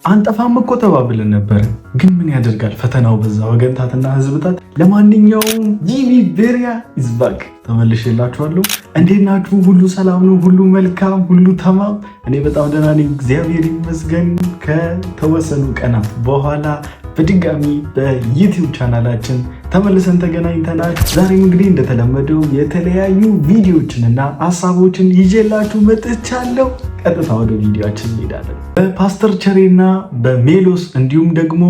አንጠፋም እኮ ተባብለን ነበር፣ ግን ምን ያደርጋል ፈተናው በዛ ወገንታትና ህዝብታት። ለማንኛውም ጂሚ ቤሪያ ኢዝ ባክ ተመልሼላችኋለሁ። እንዴት ናችሁ? ሁሉ ሰላም ነው? ሁሉ መልካም፣ ሁሉ ተማም። እኔ በጣም ደህና ነኝ፣ እግዚአብሔር ይመስገን። ከተወሰኑ ቀናት በኋላ በድጋሚ በዩቲዩብ ቻናላችን ተመልሰን ተገናኝተናል። ዛሬም እንግዲህ እንደተለመደው የተለያዩ ቪዲዮዎችንና ሀሳቦችን ይዤላችሁ መጥቻለሁ። ቀጥታ ወደ ቪዲዮአችን እንሄዳለን። በፓስተር ቸሬና በሜሎስ እንዲሁም ደግሞ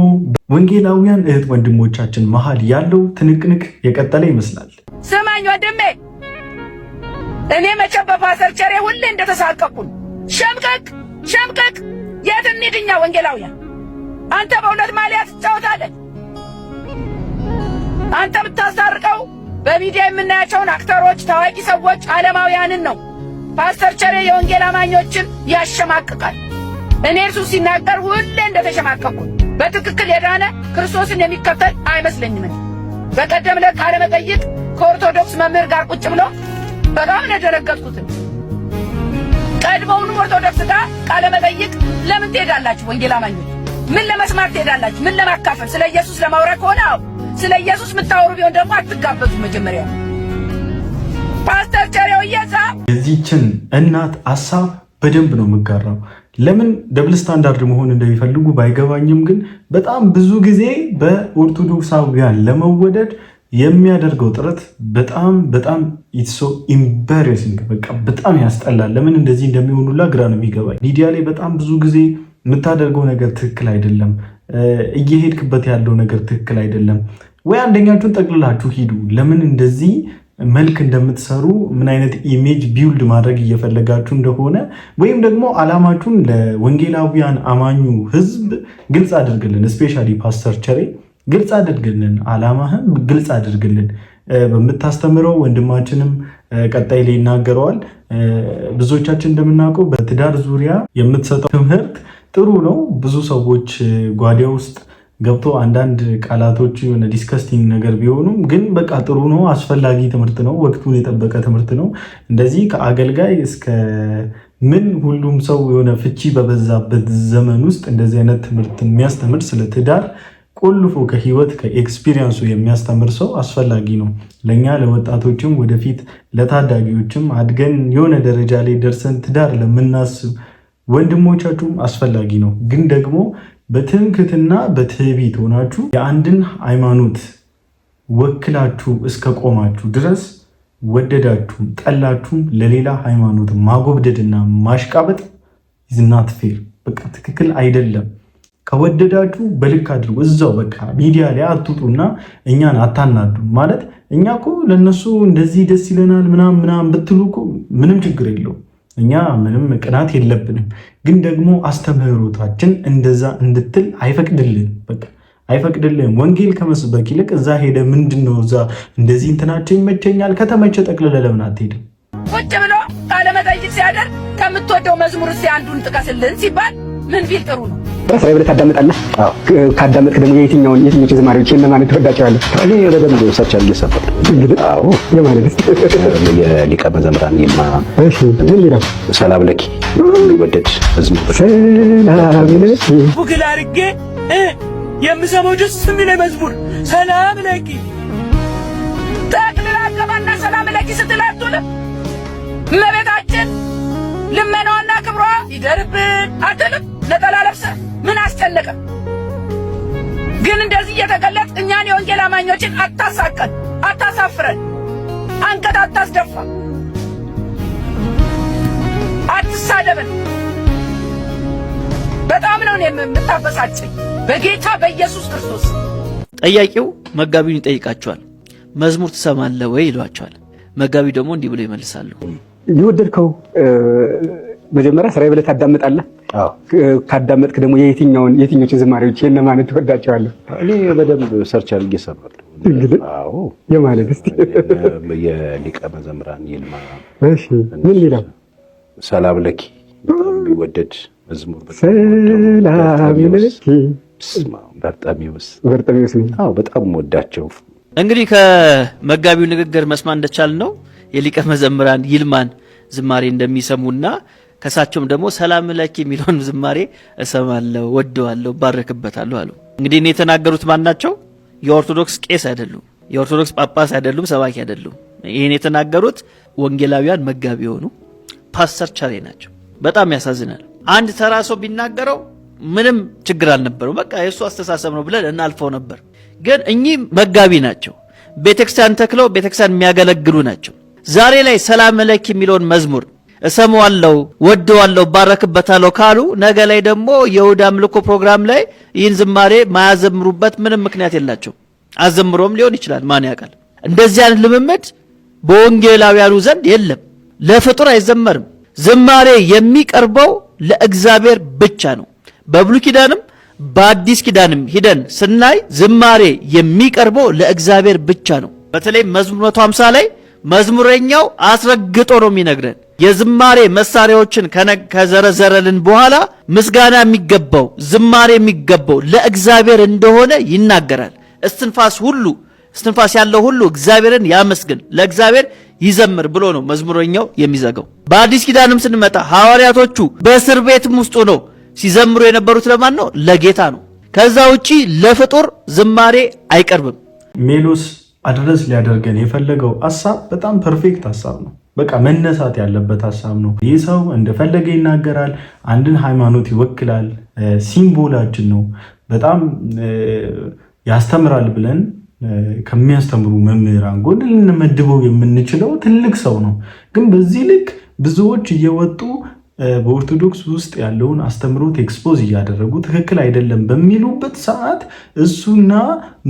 ወንጌላውያን እህት ወንድሞቻችን መሃል ያለው ትንቅንቅ የቀጠለ ይመስላል። ስማኝ ወንድሜ፣ እኔ መቼም በፓስተር ቸሬ ሁሌ እንደተሳቀቅኩ ሸምቀቅ የት እንሂድኛ? ወንጌላውያን አንተ በእውነት ማሊያ ትጫወታለህ? አንተ የምታስታርቀው በሚዲያ የምናያቸውን አክተሮች፣ ታዋቂ ሰዎች፣ ዓለማውያንን ነው። ፓስተር ቸሬ የወንጌል አማኞችን ያሸማቅቃል። እኔ እርሱ ሲናገር ሁሌ እንደተሸማቀቅኩ፣ በትክክል የዳነ ክርስቶስን የሚከተል አይመስለኝም። በቀደም ዕለት ቃለ መጠይቅ ከኦርቶዶክስ መምህር ጋር ቁጭ ብሎ በጣም ነው የደነገጥኩት። ቀድሞውንም ኦርቶዶክስ ጋር ቃለ መጠይቅ ለምን ትሄዳላችሁ? ወንጌል አማኞች ምን ለመስማት ትሄዳላችሁ? ምን ለማካፈል? ስለ ኢየሱስ ለማውራት ከሆነ ስለ ኢየሱስ የምታወሩ ቢሆን ደግሞ አትጋበዙ። መጀመሪያ ፓስተር ቸሬው የዚህችን እናት ሐሳብ በደንብ ነው የምጋራው። ለምን ደብል ስታንዳርድ መሆን እንደሚፈልጉ ባይገባኝም ግን በጣም ብዙ ጊዜ በኦርቶዶክሳውያን ለመወደድ የሚያደርገው ጥረት በጣም ኢትስ ሶ ኢምባሬሲንግ፣ በቃ በጣም ያስጠላል። ለምን እንደዚህ እንደሚሆኑላ ግራ ነው የሚገባኝ። ሚዲያ ላይ በጣም ብዙ ጊዜ የምታደርገው ነገር ትክክል አይደለም፣ እየሄድክበት ያለው ነገር ትክክል አይደለም። ወይ አንደኛችሁን ጠቅልላችሁ ሂዱ። ለምን እንደዚህ መልክ እንደምትሰሩ ምን አይነት ኢሜጅ ቢውልድ ማድረግ እየፈለጋችሁ እንደሆነ ወይም ደግሞ ዓላማችሁን ለወንጌላውያን አማኙ ህዝብ ግልጽ አድርግልን። ስፔሻሊ ፓስተር ቸሬ ግልጽ አድርግልን፣ ዓላማህን ግልጽ አድርግልን። በምታስተምረው ወንድማችንም ቀጣይ ላይ ይናገረዋል። ብዙዎቻችን እንደምናውቀው በትዳር ዙሪያ የምትሰጠው ትምህርት ጥሩ ነው። ብዙ ሰዎች ጓዳ ውስጥ ገብቶ አንዳንድ ቃላቶች የሆነ ዲስከስቲንግ ነገር ቢሆኑም ግን በቃ ጥሩ ነው፣ አስፈላጊ ትምህርት ነው፣ ወቅቱን የጠበቀ ትምህርት ነው። እንደዚህ ከአገልጋይ እስከ ምን ሁሉም ሰው የሆነ ፍቺ በበዛበት ዘመን ውስጥ እንደዚህ አይነት ትምህርት የሚያስተምር ስለ ትዳር ቆልፎ ከህይወት ከኤክስፒሪየንሱ የሚያስተምር ሰው አስፈላጊ ነው። ለእኛ ለወጣቶችም ወደፊት ለታዳጊዎችም አድገን የሆነ ደረጃ ላይ ደርሰን ትዳር ለምናስብ ወንድሞቻችሁም አስፈላጊ ነው። ግን ደግሞ በትምክህትና በትዕቢት ሆናችሁ የአንድን ሃይማኖት ወክላችሁ እስከ ቆማችሁ ድረስ ወደዳችሁም ጠላችሁም ለሌላ ሃይማኖት ማጎብደድና ማሽቃበጥ ይዝናት ፌር፣ በቃ ትክክል አይደለም። ከወደዳችሁ በልክ አድርጉ። እዛው በቃ ሚዲያ ላይ አትውጡና እኛን አታናዱ። ማለት እኛ እኮ ለነሱ እንደዚህ ደስ ይለናል ምናምን ብትሉ እኮ ምንም ችግር የለውም። እኛ ምንም ቅናት የለብንም። ግን ደግሞ አስተምህሮታችን እንደዛ እንድትል አይፈቅድልን፣ በቃ አይፈቅድልን። ወንጌል ከመስበክ ይልቅ እዛ ሄደ ምንድነው እዛ እንደዚህ እንትናቸው ይመቸኛል ከተመቸ ጠቅልለ ለምን አትሄድም? ቁጭ ብሎ ቃለ መጠይቅ ሲያደርግ ከምትወደው መዝሙር እስኪ አንዱን ጥቀስልን ሲባል ምን ቢል ጥሩ ነው? ስራዬ ብለህ ታዳምጣለህ? አዎ። ካዳመጥክ ደግሞ የትኞቹ ዝማሬዎች እነማን ትወዳቸዋለህ? እኔ በደንብ ሰርች አድርጌ ሰማሁ። እንግዲህ አዎ፣ የማለት የሊቀ መዘምራን ይልማ። እሺ፣ ምን ይላል? ሰላም ለኪ ወደድ መዝሙር ሰላም ለኪ ጉግል አድርጌ የምሰማው ደስ የሚለኝ መዝሙር ሰላም ለኪ ጠቅልላ ገባና ሰላም ለኪ ስትላቱል እመቤታችን ልመናዋና ክብሯ ይደርብን አትልም? ነጠላ ለብሰህ ምን አስጨነቀ? ግን እንደዚህ እየተገለጥ እኛን የወንጌል አማኞችን አታሳቀን፣ አታሳፍረን፣ አንገት አታስደፋ፣ አትሳደበን። በጣም ነው የምታበሳጨኝ በጌታ በኢየሱስ ክርስቶስ። ጠያቂው መጋቢውን ይጠይቃቸዋል። መዝሙር ትሰማለህ ወይ ይሏቸዋል። መጋቢው ደግሞ እንዲህ ብሎ ይመልሳሉ። የወደድከው መጀመሪያ ስራዬ ብለህ ታዳምጣለህ? አዎ። ካዳመጥክ ደግሞ የትኞቹ ዝማሬዎች እነማን ትወዳቸዋለህ? እኔ በደንብ ሰርች አድርጌ ሰማሁ። እንግዲህ አዎ፣ የማለት እስቲ የሊቀ መዘምራን ይልማ። እሺ፣ ምን ይላል? ሰላም ለኪ የሚወደድ መዝሙር። ሰላም ለኪ በርጠሚውስ ነው። አዎ፣ በጣም ወዳቸው። እንግዲህ ከመጋቢው ንግግር መስማት እንደቻል ነው የሊቀ መዘምራን ይልማን ዝማሬ እንደሚሰሙና ከሳቸውም ደግሞ ሰላም ለኪ የሚለውን ዝማሬ እሰማለሁ፣ ወደዋለሁ፣ ባረክበታለሁ አሉ። እንግዲህ እኔ የተናገሩት ማን ናቸው? የኦርቶዶክስ ቄስ አይደሉም፣ የኦርቶዶክስ ጳጳስ አይደሉም፣ ሰባኪ አይደሉም። ይህን የተናገሩት ወንጌላዊያን መጋቢ የሆኑ ፓስተር ቸሬ ናቸው። በጣም ያሳዝናል። አንድ ተራ ሰው ቢናገረው ምንም ችግር አልነበረው፣ በቃ የእሱ አስተሳሰብ ነው ብለን እናልፈው ነበር። ግን እኚህ መጋቢ ናቸው፣ ቤተክርስቲያን ተክለው ቤተክርስቲያን የሚያገለግሉ ናቸው። ዛሬ ላይ ሰላም ለኪ የሚለውን መዝሙር እሰማዋለሁ፣ ወደዋለሁ፣ ባረክበታለሁ ካሉ ነገ ላይ ደግሞ የእሑድ አምልኮ ፕሮግራም ላይ ይህን ዝማሬ ማያዘምሩበት ምንም ምክንያት የላቸው። አዘምሮም ሊሆን ይችላል፣ ማን ያውቃል። እንደዚህ አይነት ልምምድ በወንጌላውያኑ ዘንድ የለም። ለፍጡር አይዘመርም። ዝማሬ የሚቀርበው ለእግዚአብሔር ብቻ ነው። በብሉይ ኪዳንም በአዲስ ኪዳንም ሂደን ስናይ ዝማሬ የሚቀርበው ለእግዚአብሔር ብቻ ነው። በተለይ መዝሙር 150 ላይ መዝሙረኛው አስረግጦ ነው የሚነግረን። የዝማሬ መሳሪያዎችን ከዘረዘረልን በኋላ ምስጋና የሚገባው ዝማሬ የሚገባው ለእግዚአብሔር እንደሆነ ይናገራል። እስትንፋስ ያለው ሁሉ እግዚአብሔርን ያመስግን፣ ለእግዚአብሔር ይዘምር ብሎ ነው መዝሙረኛው የሚዘጋው። በአዲስ ኪዳንም ስንመጣ ሐዋርያቶቹ በእስር ቤትም ውስጥ ነው ሲዘምሩ የነበሩት ለማን ነው? ለጌታ ነው። ከዛ ውጪ ለፍጡር ዝማሬ አይቀርብም። ሜሎስ አድረስ ሊያደርገን የፈለገው ሐሳብ በጣም ፐርፌክት ሐሳብ ነው። በቃ መነሳት ያለበት ሐሳብ ነው። ይህ ሰው እንደፈለገ ይናገራል፣ አንድን ሃይማኖት ይወክላል፣ ሲምቦላችን ነው፣ በጣም ያስተምራል ብለን ከሚያስተምሩ መምህራን ጎን ልንመድበው የምንችለው ትልቅ ሰው ነው። ግን በዚህ ልክ ብዙዎች እየወጡ በኦርቶዶክስ ውስጥ ያለውን አስተምሮት ኤክስፖዝ እያደረጉ ትክክል አይደለም በሚሉበት ሰዓት እሱና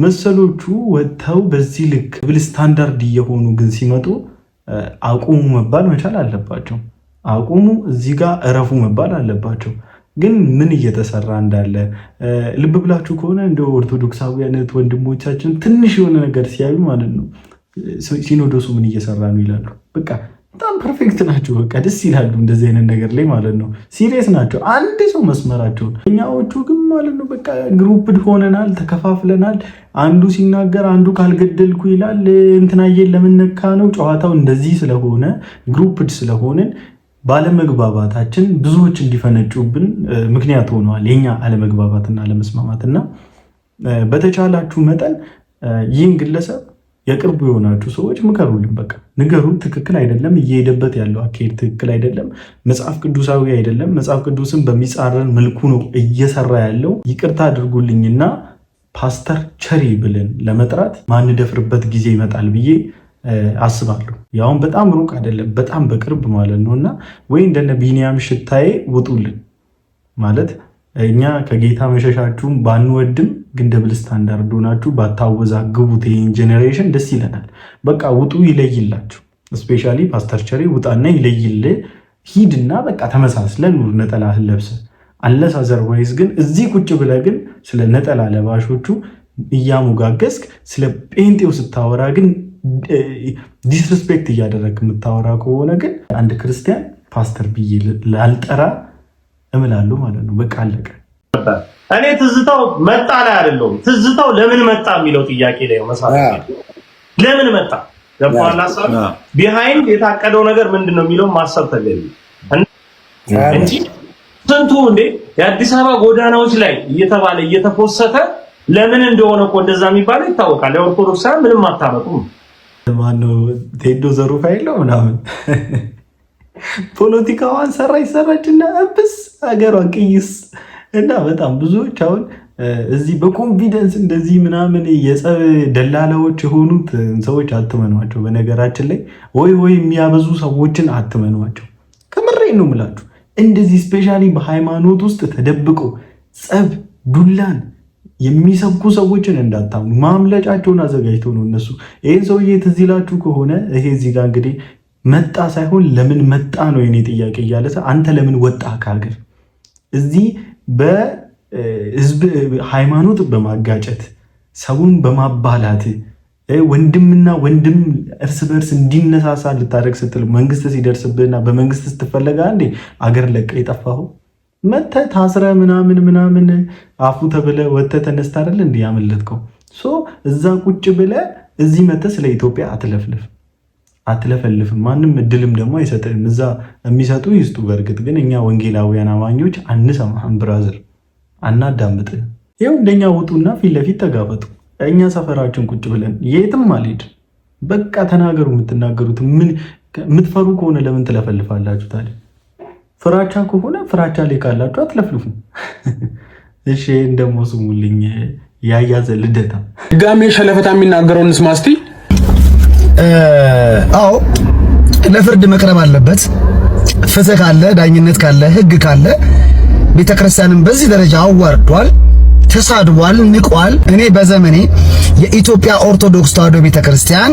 መሰሎቹ ወጥተው በዚህ ልክ ብል ስታንዳርድ እየሆኑ ግን ሲመጡ አቁሙ መባል መቻል አለባቸው። አቁሙ፣ እዚህ ጋር እረፉ መባል አለባቸው። ግን ምን እየተሰራ እንዳለ ልብ ብላችሁ ከሆነ እንደ ኦርቶዶክሳውያን ወንድሞቻችን ትንሽ የሆነ ነገር ሲያዩ ማለት ነው ሲኖዶሱ ምን እየሰራ ነው ይላሉ። በቃ በጣም ፐርፌክት ናቸው። በቃ ደስ ይላሉ እንደዚህ አይነት ነገር ላይ ማለት ነው። ሲሪየስ ናቸው። አንድ ሰው መስመራቸውን። እኛዎቹ ግን ማለት ነው በቃ ግሩፕድ ሆነናል፣ ተከፋፍለናል። አንዱ ሲናገር አንዱ ካልገደልኩ ይላል። እንትናየን ለምነካ ነው። ጨዋታው እንደዚህ ስለሆነ ግሩፕድ ስለሆንን ባለመግባባታችን ብዙዎች እንዲፈነጩብን ምክንያት ሆነዋል። የኛ አለመግባባትና አለመስማማትና በተቻላችሁ መጠን ይህን ግለሰብ የቅርቡ የሆናችሁ ሰዎች ምከሩልን። በቃ ንገሩን። ትክክል አይደለም፣ እየሄደበት ያለው አካሄድ ትክክል አይደለም፣ መጽሐፍ ቅዱሳዊ አይደለም፣ መጽሐፍ ቅዱስን በሚጻረን መልኩ ነው እየሰራ ያለው። ይቅርታ አድርጉልኝና ፓስተር ቸሬ ብለን ለመጥራት ማንደፍርበት ጊዜ ይመጣል ብዬ አስባለሁ። ያውን በጣም ሩቅ አይደለም፣ በጣም በቅርብ ማለት ነው። እና ወይ እንደነ ቢኒያም ሽታዬ ውጡልን ማለት እኛ ከጌታ መሸሻችሁም ባንወድም ግን ደብል ስታንዳርድ ሆናችሁ ባታወዛግቡት ይህን ጄኔሬሽን ደስ ይለናል። በቃ ውጡ፣ ይለይላችሁ። እስፔሻሊ ፓስተር ቸሬ ውጣና ይለይል፣ ሂድና በቃ ተመሳስለን ኑር ነጠላህን ለብሰ አለስ። አዘርዋይዝ ግን እዚህ ቁጭ ብለህ ግን ስለ ነጠላ ለባሾቹ እያሞጋገዝክ ስለ ጴንጤው ስታወራ ግን ዲስሪስፔክት እያደረግክ የምታወራ ከሆነ ግን አንድ ክርስቲያን ፓስተር ብዬ ላልጠራ እምላለሁ ማለት ነው። በቃ አለቀ። እኔ ትዝታው መጣ ላይ አይደለም፣ ትዝታው ለምን መጣ የሚለው ጥያቄ ላይ ነው መስራት። ለምን መጣ ገባላ ሳብ ቢሃይንድ የታቀደው ነገር ምንድነው የሚለው ማሰብ ተገቢ እንጂ ስንቱ እንዴ የአዲስ አበባ ጎዳናዎች ላይ እየተባለ እየተፎሰተ ለምን እንደሆነ እኮ እንደዛ የሚባለው ይታወቃል። የኦርቶዶክስ ምንም አታመጡም። ማነው ቴዶ ዘሩፋኤል ነው ምናምን ፖለቲካዋን ሰራችና እብስ ሀገሯን ቅይስ እና በጣም ብዙዎች አሁን እዚህ በኮንፊደንስ እንደዚህ ምናምን የጸብ ደላላዎች የሆኑት ሰዎች አትመኗቸው። በነገራችን ላይ ወይ የሚያበዙ ሰዎችን አትመኗቸው። ከምሬ ነው የምላችሁ። እንደዚህ ስፔሻሊ በሃይማኖት ውስጥ ተደብቀው ጸብ ዱላን የሚሰብኩ ሰዎችን እንዳታምኑ። ማምለጫቸውን አዘጋጅተው ነው እነሱ። ይህን ሰውዬ ትዝ ይላችሁ ከሆነ ይሄ እዚህ ጋር እንግዲህ መጣ ሳይሆን ለምን መጣ ነው የኔ ጥያቄ እያለ አንተ ለምን ወጣ ከሀገር? እዚህ በህዝብ ሃይማኖት በማጋጨት ሰውን በማባላት ወንድምና ወንድም እርስ በርስ እንዲነሳሳ ልታደርግ ስትል መንግስት ሲደርስብህና በመንግስት ስትፈለጋ እንዴ አገር ለቀ የጠፋሁ መተህ ታስረህ ምናምን አፉ ተብለህ ወጥተህ ተነስተህ አይደል እንዴ ያመለጥከው? እዛ ቁጭ ብለህ እዚህ መተህ ስለ ኢትዮጵያ አትለፍልፍ። አትለፈልፍም። ማንም እድልም ደግሞ አይሰጥም። እዛ የሚሰጡ ይስጡ። በእርግጥ ግን እኛ ወንጌላውያን አማኞች አንሰማህም ብራዘር፣ አናዳምጥህ። ይኸው እንደኛ ውጡና ፊት ለፊት ተጋፈጡ። እኛ ሰፈራችን ቁጭ ብለን የትም አልሄድ። በቃ ተናገሩ። የምትናገሩት ምን የምትፈሩ ከሆነ ለምን ትለፈልፋላችሁ ታዲያ? ፍራቻ ከሆነ ፍራቻ ላይ ካላችሁ አትለፍልፉ። እሺ እንደሞ ስሙልኝ። ያያዘ ልደታ ድጋሜ ሸለፈታ የሚናገረውን እንስማ እስቲ። አዎ ለፍርድ መቅረብ አለበት። ፍትህ ካለ፣ ዳኝነት ካለ፣ ህግ ካለ ቤተክርስቲያንን በዚህ ደረጃ አዋርዷል፣ ተሳድቧል፣ ንቋል። እኔ በዘመኔ የኢትዮጵያ ኦርቶዶክስ ተዋሕዶ ቤተክርስቲያን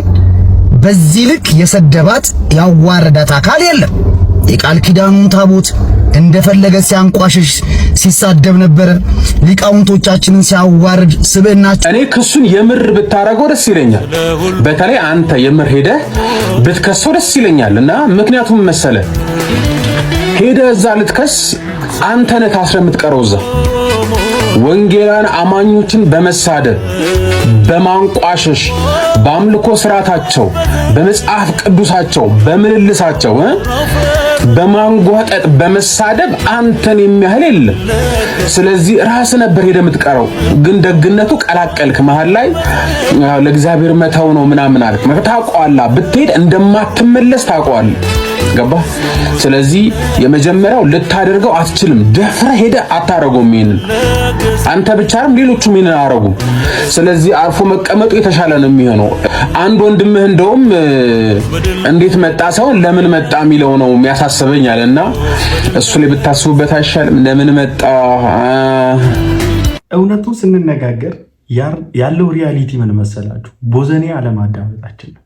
በዚህ ልክ የሰደባት ያዋረዳት አካል የለም። የቃል ኪዳኑን ታቦት እንደፈለገ ሲያንቋሽሽ ሲሳደብ ነበረ። ሊቃውንቶቻችንን ሲያዋርድ ስብዕናቸው። እኔ ክሱን የምር ብታረገው ደስ ይለኛል። በተለይ አንተ የምር ሄደህ ብትከሰው ደስ ይለኛል። እና ምክንያቱም መሰለ ሄደህ እዛ ልትከስ አንተ ነህ ታስረህ የምትቀረው እዛ ወንጌላን አማኞችን በመሳደብ በማንቋሸሽ በአምልኮ ስርዓታቸው በመጽሐፍ ቅዱሳቸው በምልልሳቸው በማንጓጠጥ በመሳደብ አንተን የሚያህል የለም። ስለዚህ ራስ ነበር ሄደ የምትቀረው። ግን ደግነቱ ቀላቀልክ መሃል ላይ ለእግዚአብሔር መተው ነው ምናምን አልክ። ታውቀዋለህ ብትሄድ እንደማትመለስ ታውቀዋለህ። ገባ? ስለዚህ የመጀመሪያው ልታደርገው አትችልም። ደፍረህ ሄደ አታረገውም። ይሄንን አንተ ብቻ አይደለም ሌሎቹም ይሄንን አረጉ። ስለዚህ አርፎ መቀመጡ የተሻለ ነው የሚሆነው። አንድ ወንድምህ እንደውም እንዴት መጣ ሳይሆን ለምን መጣ የሚለው ነው የሚያሳስበኝ አለና እሱ ላይ ብታስቡበት አይሻልም? ለምን መጣ? እውነቱ ስንነጋገር ያለው ሪያሊቲ ምን መሰላችሁ? ቦዘኔ አለማዳመጣችን ነው።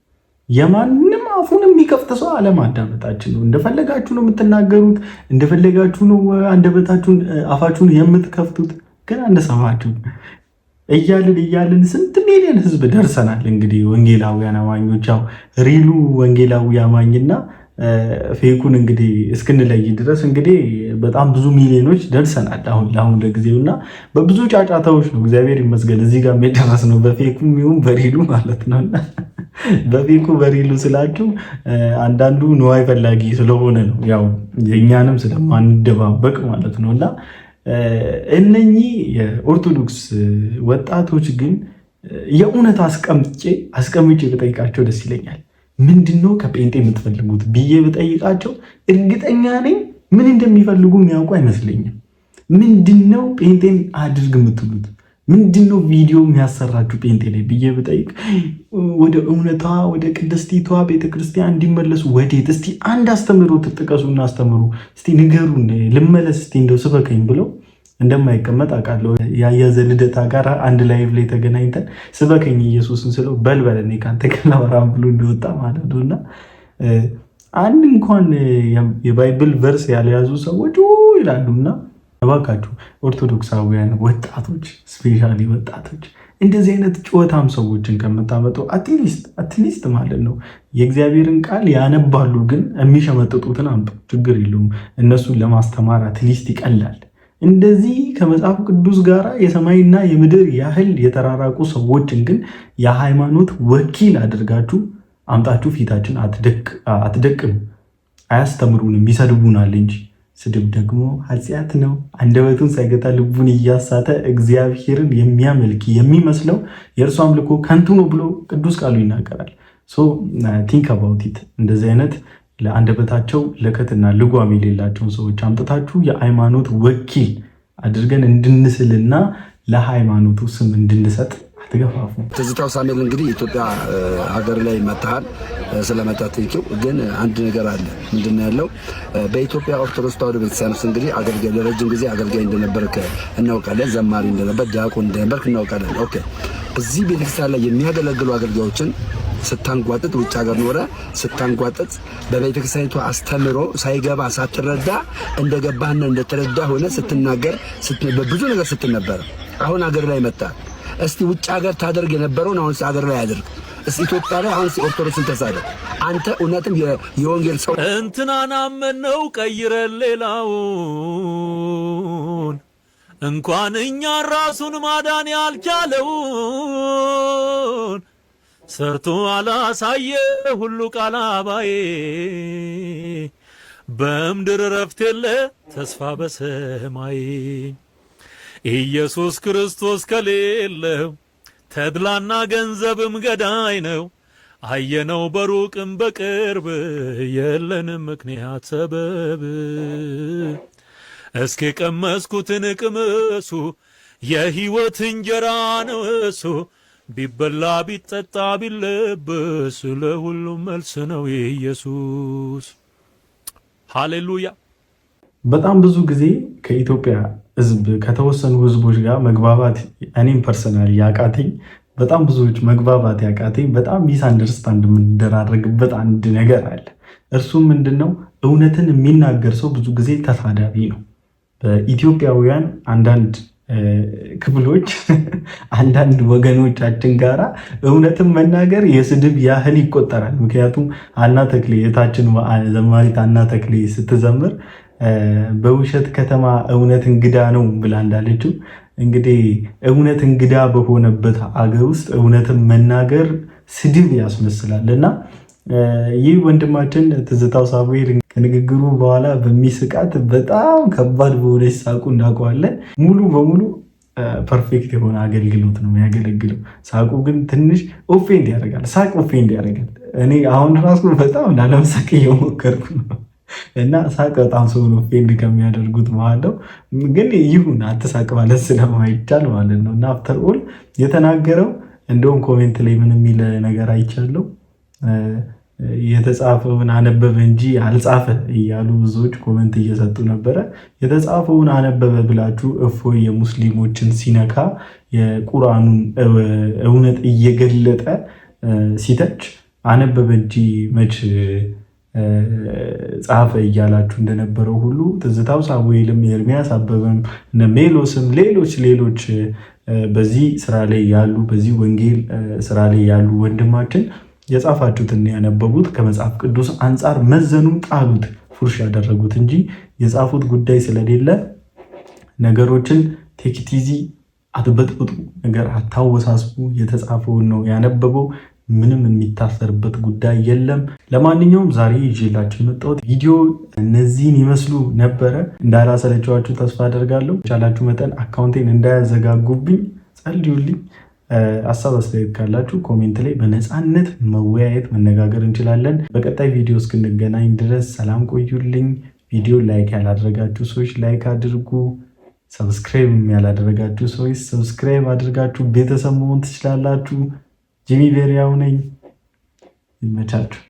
የማንም አፉን የሚከፍት ሰው አለማዳመጣችን ነው። እንደፈለጋችሁ ነው የምትናገሩት፣ እንደፈለጋችሁ ነው አንደበታችሁን አፋችሁን የምትከፍቱት፣ ግን አንሰማችሁ። እያልን ስንት ሚሊዮን ህዝብ ደርሰናል። እንግዲህ ወንጌላውያን አማኞች ያው ሪሉ ወንጌላዊ አማኝና ፌኩን እንግዲህ እስክንለይ ድረስ እንግዲህ በጣም ብዙ ሚሊዮኖች ደርሰናል። አሁን ለጊዜውና በብዙ ጫጫታዎች ነው እግዚአብሔር ይመስገን እዚህ ጋር የደረስ ነው። በፌኩም ይሁን በሪሉ ማለት ነውና በፌኩ በሪሉ ስላችሁ አንዳንዱ ንዋይ ፈላጊ ስለሆነ ነው፣ ያው የእኛንም ስለማንደባበቅ ማለት ነውና እነኚህ የኦርቶዶክስ ወጣቶች ግን የእውነት አስቀምጬ ብጠይቃቸው ደስ ይለኛል። ምንድነው ከጴንጤ የምትፈልጉት ብዬ ብጠይቃቸው እርግጠኛ ነኝ ምን እንደሚፈልጉ የሚያውቁ አይመስለኝም። ምንድነው ጴንጤን አድርግ የምትሉት? ምንድነው ቪዲዮ የሚያሰራችሁ ጴንጤ ላይ ብዬ ብጠይቅ ወደ እውነቷ ወደ ቅድስቲቷ ቤተክርስቲያን እንዲመለሱ ወዴት? እስቲ አንድ አስተምሮ ትጥቀሱና አስተምሩ እስቲ ንገሩን፣ ልመለስ እስቲ እንደው ስበከኝ ብለው እንደማይቀመጥ አውቃለሁ። ያያዘ ልደታ ጋር አንድ ላይቭ ላይ ተገናኝተን ስበከኝ ኢየሱስን ስለው በልበል እኔ ካንተ ጋር አወራም ብሎ እንደወጣ ማለት ነውና አንድ እንኳን የባይብል ቨርስ ያልያዙ ሰዎች ይላሉና እባካችሁ ኦርቶዶክሳውያን ወጣቶች፣ ስፔሻሊ ወጣቶች እንደዚህ አይነት ጩኸታም ሰዎችን ከምታመጡ አትሊስት ማለት ነው የእግዚአብሔርን ቃል ያነባሉ፣ ግን የሚሸመጥጡትን አምጡ፣ ችግር የለውም። እነሱን ለማስተማር አትሊስት ይቀላል። እንደዚህ ከመጽሐፍ ቅዱስ ጋር የሰማይና የምድር ያህል የተራራቁ ሰዎችን ግን የሃይማኖት ወኪል አድርጋችሁ አምጣችሁ ፊታችን አትደቅም። አያስተምሩንም፣ ይሰድቡናል እንጂ። ስድብ ደግሞ ኃጢአት ነው። አንደበቱን ሳይገታ ልቡን እያሳተ እግዚአብሔርን የሚያመልክ የሚመስለው የእርሱ አምልኮ ከንቱ ነው ብሎ ቅዱስ ቃሉ ይናገራል። ቲንክ አባውት ኢት። እንደዚህ አይነት ለአንደበታቸው ለከትና ልጓም የሌላቸውን ሰዎች አምጥታችሁ የሃይማኖት ወኪል አድርገን እንድንስልና ለሃይማኖቱ ስም እንድንሰጥ አትገፋፉ። ትዝታው ሳሙኤል እንግዲህ ኢትዮጵያ ሀገር ላይ መጥተሃል። ስለመጣ ቴንኪው። ግን አንድ ነገር አለ። ምንድነው ያለው? በኢትዮጵያ ኦርቶዶክስ ተዋሕዶ ቤተክርስቲያን ውስጥ እንግዲህ አገልጋይ ለረጅም ጊዜ አገልጋይ እንደነበርክ እናውቃለን። ዘማሪ እንደነበር፣ ዲያቆን እንደነበርክ እናውቃለን። ኦኬ። እዚህ ቤተክርስቲያን ላይ የሚያገለግሉ አገልጋዮችን ስታንጓጥጥ፣ ውጭ ሀገር ኖረ ስታንጓጥጥ፣ በቤተክርስቲያኒቷ አስተምሮ ሳይገባ ሳትረዳ እንደገባህና እንደተረዳ ሆነ ስትናገር በብዙ ነገር ስትነበረ አሁን ሀገር ላይ መጣ። እስቲ ውጭ ሀገር ታደርግ የነበረውን አሁን ሀገር ላይ አድርግ። እስቲ ኢትዮጵያ ላይ አሁን ኦርቶዶክስን ተሳደብ። አንተ እውነትም የወንጌል ሰው እንትናን አመነው ቀይረን ሌላውን እንኳን እኛ ራሱን ማዳን ያልቻለውን ሰርቶ አላሳየ ሁሉ ቃል አባዬ በምድር ረፍት የለ ተስፋ በሰማይ ኢየሱስ ክርስቶስ ከሌለው ተድላና ገንዘብም ገዳይ ነው። አየነው በሩቅም በቅርብ የለንም ምክንያት ሰበብ። እስኪ ቀመስኩትን ቅመሱ የሕይወት እንጀራ ነው እሱ ቢበላ ቢጠጣ ቢለበስ ለሁሉም መልስ ነው ኢየሱስ። ሃሌሉያ። በጣም ብዙ ጊዜ ከኢትዮጵያ ሕዝብ ከተወሰኑ ሕዝቦች ጋር መግባባት እኔም ፐርሰናሊ ያቃተኝ በጣም ብዙዎች መግባባት ያቃተኝ በጣም ሚስ አንደርስታንድ የምንደራረግበት አንድ ነገር አለ። እርሱም ምንድነው? እውነትን የሚናገር ሰው ብዙ ጊዜ ተሳዳቢ ነው። በኢትዮጵያውያን አንዳንድ ክፍሎች አንዳንድ ወገኖቻችን ጋራ እውነትን መናገር የስድብ ያህል ይቆጠራል። ምክንያቱም አና ተክሌ የታችን ዘማሪት አና ተክሌ ስትዘምር በውሸት ከተማ እውነት እንግዳ ነው ብላ እንዳለችው እንግዲህ እውነት እንግዳ በሆነበት አገር ውስጥ እውነትን መናገር ስድብ ያስመስላል እና ይህ ወንድማችን ትዝታው ሳሙኤል ከንግግሩ በኋላ በሚስቃት በጣም ከባድ በሆነች ሳቁ እናውቀዋለን። ሙሉ በሙሉ ፐርፌክት የሆነ አገልግሎት ነው የሚያገለግለው። ሳቁ ግን ትንሽ ኦፌንድ ያደርጋል። ሳቅ ኦፌንድ ያደርጋል። እኔ አሁን ራሱ በጣም ላለመሳቅ እየሞከርኩ ነው እና ሳቅ በጣም ሰውን ኦፌንድ ከሚያደርጉት መሃል ነው። ግን ይሁን አትሳቅ ማለት ስለማይቻል ማለት ነው እና አፍተር ኦል የተናገረው እንደውም ኮሜንት ላይ ምን የሚል ነገር አይቻለው የተጻፈውን አነበበ እንጂ አልጻፈ እያሉ ብዙዎች ኮመንት እየሰጡ ነበረ። የተጻፈውን አነበበ ብላችሁ እፎይ የሙስሊሞችን ሲነካ የቁርአኑን እውነት እየገለጠ ሲተች አነበበ እንጂ መች ጻፈ እያላችሁ እንደነበረው ሁሉ ትዝታው ሳሙኤልም ኤርሚያስ አበበም ሜሎስም ሌሎች በዚህ ስራ ላይ ያሉ በዚህ ወንጌል ስራ ላይ ያሉ ወንድማችን የጻፋችሁትን ያነበቡት ከመጽሐፍ ቅዱስ አንጻር መዘኑ ጣሉት፣ ፉርሽ ያደረጉት እንጂ የጻፉት ጉዳይ ስለሌለ ነገሮችን ቴክቲዚ አትበጥብጡ፣ ነገር አታወሳስቡ። የተጻፈውን ነው ያነበበው። ምንም የሚታሰርበት ጉዳይ የለም። ለማንኛውም ዛሬ ይዤላችሁ የመጣሁት ቪዲዮ እነዚህን ይመስሉ ነበረ። እንዳላሰለቻችሁ ተስፋ አደርጋለሁ። ቻላችሁ መጠን አካውንቴን እንዳያዘጋጉብኝ ጸልዩልኝ። ሀሳብ አስተያየት ካላችሁ ኮሜንት ላይ በነፃነት መወያየት መነጋገር እንችላለን። በቀጣይ ቪዲዮ እስክንገናኝ ድረስ ሰላም ቆዩልኝ። ቪዲዮ ላይክ ያላደረጋችሁ ሰዎች ላይክ አድርጉ። ሰብስክራይብ ያላደረጋችሁ ሰዎች ሰብስክራይብ አድርጋችሁ ቤተሰብ መሆን ትችላላችሁ። ጂሚ ቬሪያው ነኝ። ይመቻችሁ።